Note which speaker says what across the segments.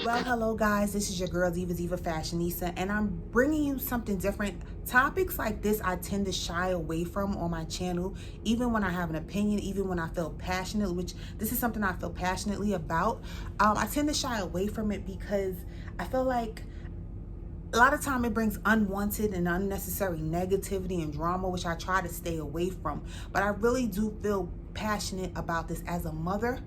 Speaker 1: Well, hello guys, this is your girl Diva Fashionista, and I'm bringing you something different. Topics like this I tend to shy away from on my channel, even when I have an opinion, even when I feel passionate, which this is something I feel passionately about. I tend to shy away from it because I feel like a lot of time it brings unwanted and unnecessary negativity and drama, which I try to stay away from. But I really do feel passionate about this as a mother,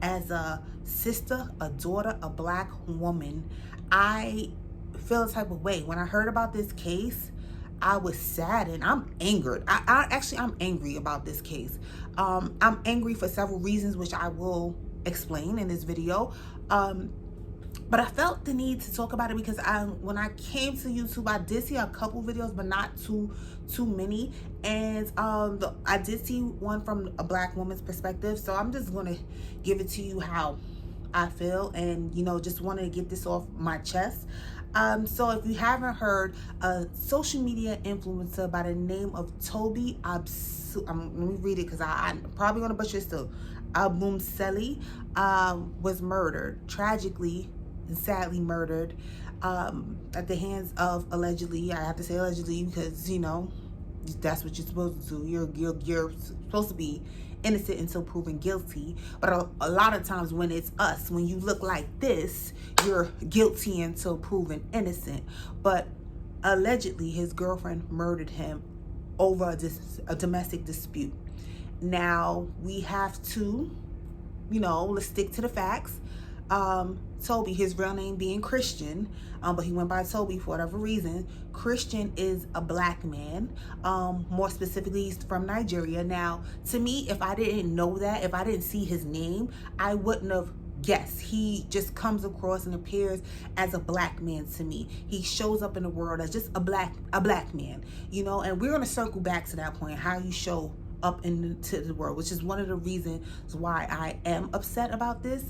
Speaker 1: as a sister, a daughter, a black woman. I feel a type of way. When I heard about this case, I was saddened. I'm angered. I'm angry about this case. I'm angry for several reasons, which I will explain in this video. But I felt the need to talk about it because when I came to YouTube, I did see a couple videos, but not too many. And I did see one from a black woman's perspective. So I'm just gonna give it to you how I feel, and just wanted to get this off my chest. So if you haven't heard, a social media influencer by the name of Toby Obumseli, let me read it because I'm probably gonna butcher this too. Obumseli was murdered, tragically and sadly murdered, at the hands of, allegedly, I have to say allegedly because that's what you're supposed to do. You're supposed to be innocent until proven guilty. But a lot of times when it's us, when you look like this, you're guilty until proven innocent. But allegedly his girlfriend murdered him over a domestic dispute. Now we have to, let's stick to the facts. Toby, his real name being Christian, but he went by Toby for whatever reason. Christian is a black man, more specifically he's from Nigeria. Now, to me, if I didn't know that, if I didn't see his name, I wouldn't have guessed. He just comes across and appears as a black man to me. He shows up in the world as just a black man, and we're going to circle back to that point, how you show up into the world, which is one of the reasons why I am upset about this.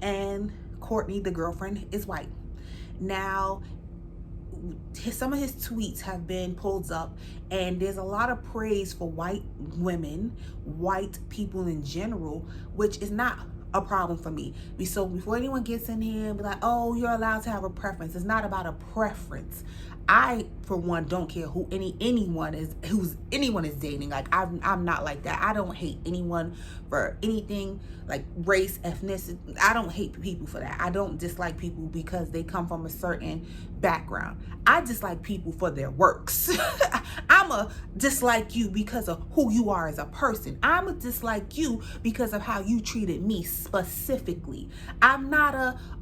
Speaker 1: And Courtney, the girlfriend, is white. Now, some of his tweets have been pulled up, and there's a lot of praise for white women, white people in general, which is not a problem for me. So before anyone gets in here and be like, oh, you're allowed to have a preference, it's not about a preference. I, for one, don't care who anyone is dating. Like, I'm not like that. I don't hate anyone for anything, like race, ethnicity. I don't hate people for that. I don't dislike people because they come from a certain background. I dislike people for their works. I'ma dislike you because of who you are as a person. I'ma dislike you because of how you treated me specifically. I'm not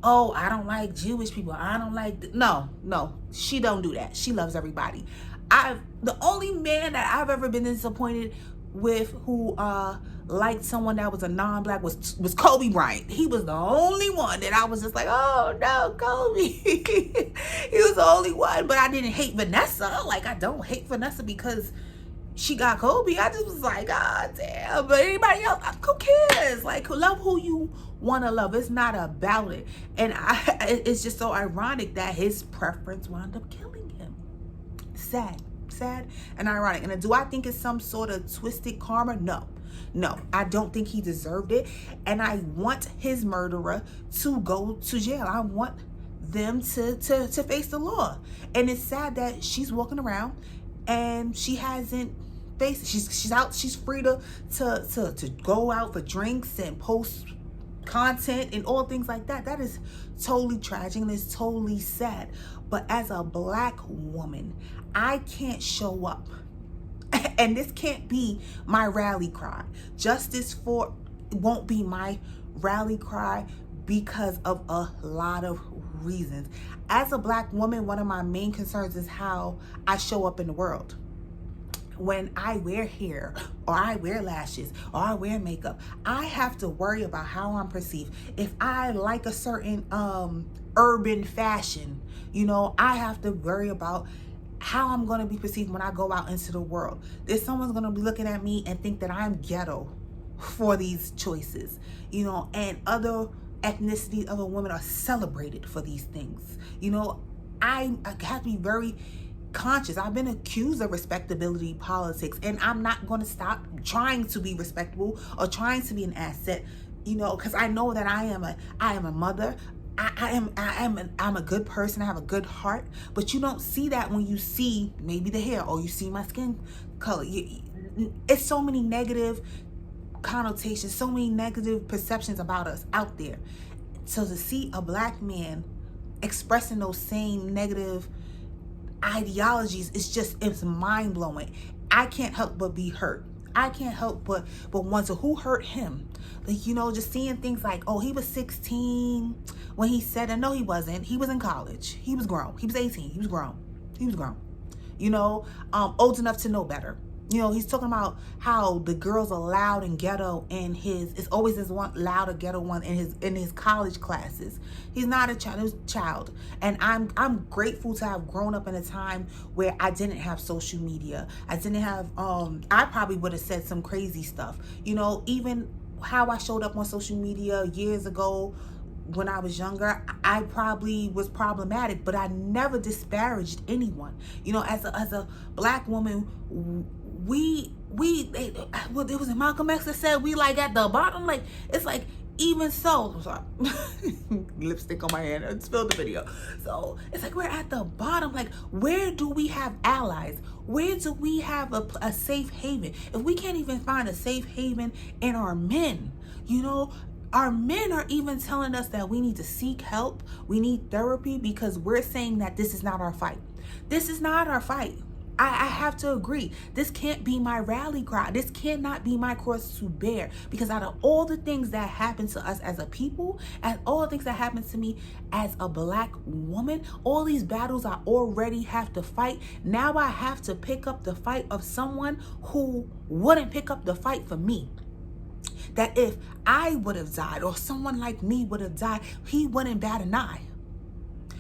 Speaker 1: I don't like Jewish people. I don't like no. She don't do that. She loves everybody. The only man that I've ever been disappointed with who liked someone that was a non-black was Kobe Bryant. He was the only one that I was just like, oh no, Kobe. He was the only one. But I didn't hate Vanessa. Like, I don't hate Vanessa because she got Kobe. I just was like, God damn. But anybody else, who cares? Like, love who you want to love. It's not about it. And it's just so ironic that his preference wound up killing him. Sad and ironic. And do I think it's some sort of twisted karma? No, I don't think he deserved it. And I want his murderer to go to jail. I want them to face the law. And it's sad that she's walking around and she hasn't faced. She's out. She's free to go out for drinks and post content and all things like that. That is totally tragic and it's totally sad. But as a black woman, I can't show up. And this can't be my rally cry. Justice won't be my rally cry because of a lot of reasons. As a black woman, one of my main concerns is how I show up in the world. When I wear hair or I wear lashes or I wear makeup, I have to worry about how I'm perceived. If I like a certain urban fashion, I have to worry about how I'm going to be perceived when I go out into the world. There's someone's going to be looking at me and think that I'm ghetto for these choices, and other ethnicities, other women are celebrated for these things. I have to be very conscious. I've been accused of respectability politics, and I'm not going to stop trying to be respectable or trying to be an asset you know, because I know that I am a mother. I'm a good person. I have a good heart, but you don't see that when you see maybe the hair or you see my skin color. It's so many negative connotations, so many negative perceptions about us out there. So to see a black man expressing those same negative ideologies, it's mind blowing. I can't help but be hurt. I can't help but wonder who hurt him. Like, you know, just seeing things like, oh, he was 16 when he said, and no, he wasn't. He was in college. He was grown. He was 18. He was grown. You know, old enough to know better. You know, he's talking about how the girls are loud and ghetto in it's always this one loud or ghetto one in his college classes. He's not a child, he was a child. And I'm grateful to have grown up in a time where I didn't have social media. I didn't have, I probably would have said some crazy stuff. You know, even how I showed up on social media years ago when I was younger, I probably was problematic, but I never disparaged anyone. You know, as a black woman, it was in Malcolm X that said we like at the bottom. Like, it's like, even so, I'm sorry, lipstick on my hand, I spilled the video. So it's like, we're at the bottom. Like, where do we have allies? Where do we have a safe haven? If we can't even find a safe haven in our men, you know, our men are even telling us that we need to seek help. We need therapy because we're saying that this is not our fight. This is not our fight. I have to agree. This can't be my rally cry. This cannot be my cross to bear, because out of all the things that happen to us as a people, and all the things that happen to me as a black woman, all these battles I already have to fight. Now I have to pick up the fight of someone who wouldn't pick up the fight for me. That if I would have died or someone like me would have died, he wouldn't bat an eye.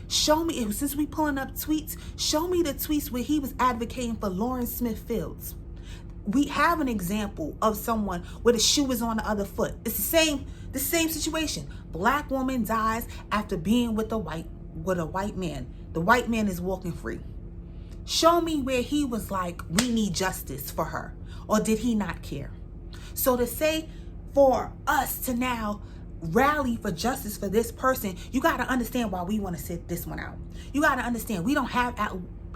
Speaker 1: Show me, since we pulling up tweets, show me the tweets where he was advocating for Lawrence Smith Fields. We have an example of someone where the shoe is on the other foot. It's the same situation. Black woman dies after being with a white man. The white man is walking free. Show me where he was like, we need justice for her, or did he not care? So to say for us to now rally for justice for this person, you got to understand why we want to sit this one out. You got to understand we don't have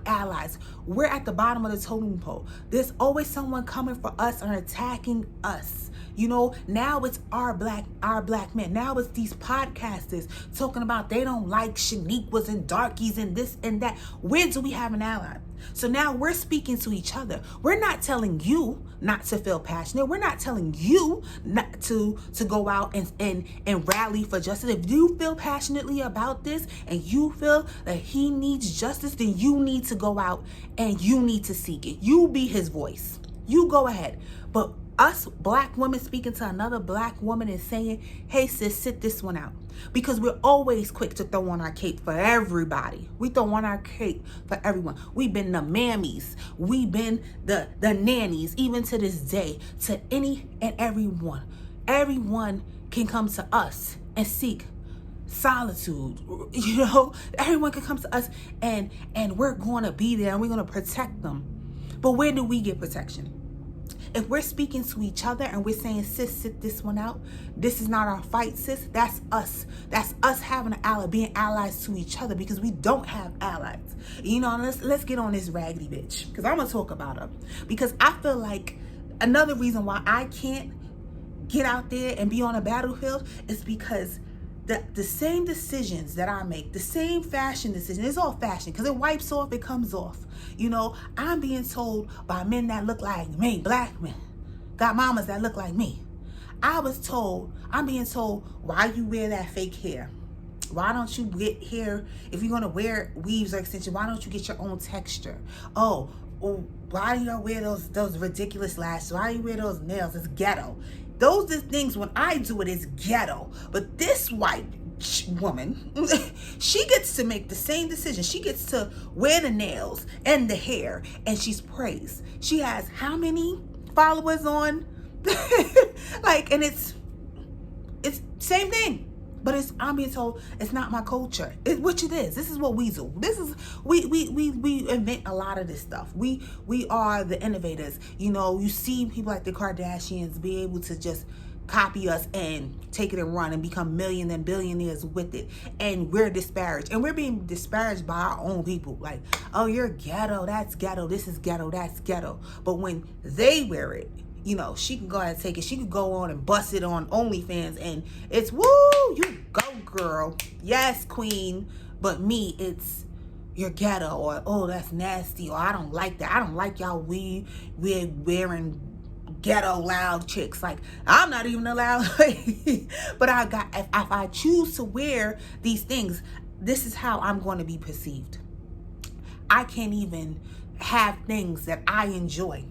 Speaker 1: allies. We're at the bottom of the totem pole. There's always someone coming for us and attacking us. You know, now it's our black men. Now it's these podcasters talking about they don't like Shaniquas and darkies and this and that. Where do we have an ally? So now we're speaking to each other. We're not telling you not to feel passionate. We're not telling you not to go out and rally for justice. If you feel passionately about this and you feel that he needs justice, then you need to go out and you need to seek it. You be his voice. You go ahead. But us black women speaking to another black woman and saying, hey sis, sit this one out. Because we're always quick to throw on our cape for everybody. We throw on our cape for everyone. We've been the mammies. We've been the nannies, even to this day, to any and everyone. Everyone can come to us and seek solitude. You know, everyone can come to us and we're going to be there and we're going to protect them. But where do we get protection? If we're speaking to each other and we're saying, sis, sit this one out. This is not our fight, sis. That's us. That's us having an ally, being allies to each other, because we don't have allies. You know, let's get on this raggedy bitch, because I'm going to talk about her. Because I feel like another reason why I can't get out there and be on a battlefield is because the same decisions that I make, the same fashion decision, it's all fashion because it wipes off, it comes off. You know, I'm being told by men that look like me, black men, got mamas that look like me. I'm being told, why you wear that fake hair? Why don't you get hair, if you're going to wear weaves or extensions, why don't you get your own texture? Oh, why do y'all wear those ridiculous lashes? Why do you wear those nails? It's ghetto. Those are things, when I do it, it's ghetto. But this white woman, she gets to make the same decision. She gets to wear the nails and the hair, and she's praised. She has how many followers on? Like, and it's same thing. But I'm being told it's not my culture, which it is. This is what we do. We invent a lot of this stuff. We are the innovators. You know, you see people like the Kardashians be able to just copy us and take it and run and become millions and billionaires with it. And we're disparaged. And we're being disparaged by our own people. Like, oh, you're ghetto. That's ghetto. This is ghetto. That's ghetto. But when they wear it, you know, she can go ahead and take it. She could go on and bust it on OnlyFans. And it's, woo, you go, girl. Yes, queen. But me, it's, you're ghetto. Or, oh, that's nasty. Or I don't like that. I don't like y'all we're wearing ghetto loud chicks. Like, I'm not even allowed. But if I choose to wear these things, this is how I'm going to be perceived. I can't even have things that I enjoy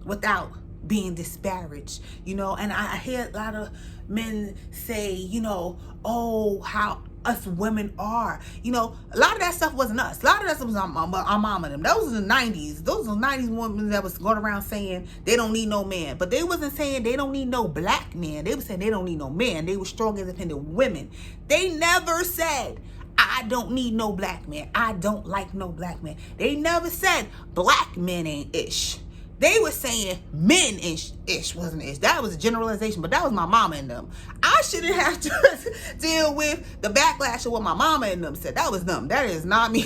Speaker 1: without being disparaged, you know. And I hear a lot of men say, you know, oh, how us women are, you know. A lot of that stuff wasn't us. A lot of that stuff was our mama and them. Those was the 90s. Those were 90s women that was going around saying they don't need no man. But they wasn't saying they don't need no black man. They were saying they don't need no man. They were strong, independent women. They never said, I don't need no black man. I don't like no black man. They never said black men ain't ish. They were saying men ish wasn't ish. That was a generalization, but that was my mama and them. I shouldn't have to deal with the backlash of what my mama and them said. That was them. That is not me.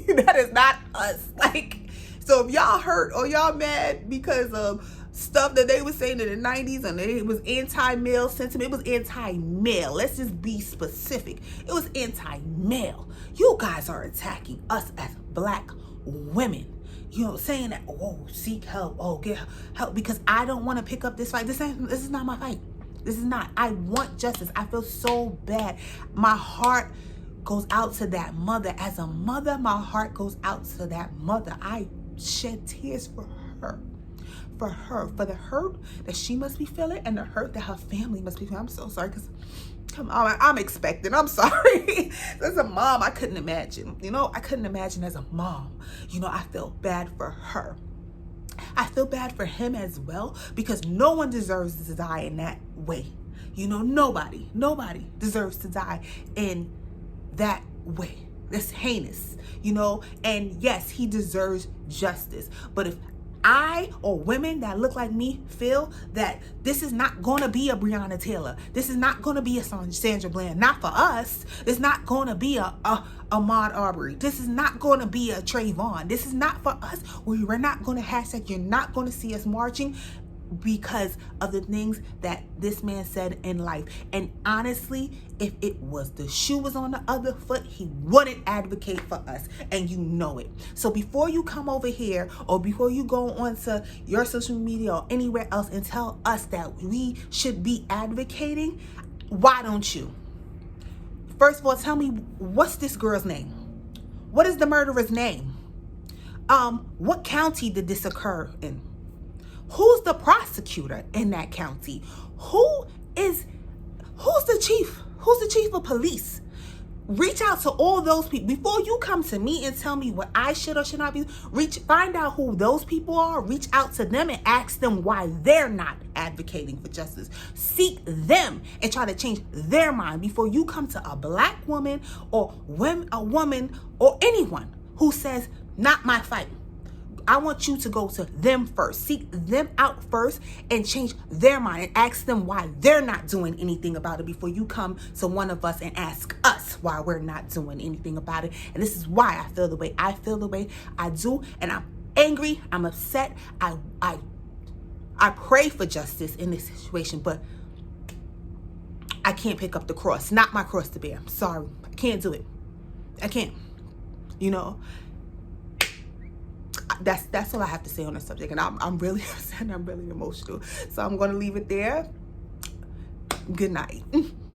Speaker 1: That is not us. Like, so if y'all hurt or y'all mad because of stuff that they were saying in the 90s and it was anti-male sentiment, it was anti-male. Let's just be specific. It was anti-male. You guys are attacking us as black women. You know, saying that, oh, seek help, oh, get help, because I don't want to pick up this fight. This is not my fight. This is not. I want justice. I feel so bad. My heart goes out to that mother. As a mother, my heart goes out to that mother. I shed tears for her. For the hurt that she must be feeling and the hurt that her family must be feeling. I'm so sorry, because come on, I'm expecting. I'm sorry. As a mom, I couldn't imagine. You know, I couldn't imagine as a mom. You know, I feel bad for her. I feel bad for him as well, because no one deserves to die in that way. You know, nobody deserves to die in that way. That's heinous, you know. And yes, he deserves justice. But if I or women that look like me feel that this is not going to be a Breonna Taylor, this is not going to be a Sandra Bland, not for us. It's not going to be a Ahmaud Arbery. This is not going to be a Trayvon. This is not for us. We're not going to hashtag. You're not going to see us marching because of the things that this man said in life. And honestly, if it was the shoe was on the other foot, he wouldn't advocate for us, and you know it. So before you come over here or before you go onto your social media or anywhere else and tell us that we should be advocating, why don't you? First of all, tell me, what's this girl's name? What is the murderer's name? What county did this occur in? Who's the prosecutor in that county? Who's the chief? Who's the chief of police? Reach out to all those people. Before you come to me and tell me what I should or should not be, find out who those people are, reach out to them and ask them why they're not advocating for justice. Seek them and try to change their mind before you come to a black woman or a woman or anyone who says, not my fight. I want you to go to them first. Seek them out first and change their mind and ask them why they're not doing anything about it before you come to one of us and ask us why we're not doing anything about it. And this is why I feel the way I feel, the way I do. And I'm angry. I'm upset. I pray for justice in this situation, but I can't pick up the cross. Not my cross to bear. I'm sorry. I can't do it. I can't. You know, that's all I have to say on the subject, and I'm really upset and I'm really emotional, so I'm going to leave it there. Good night.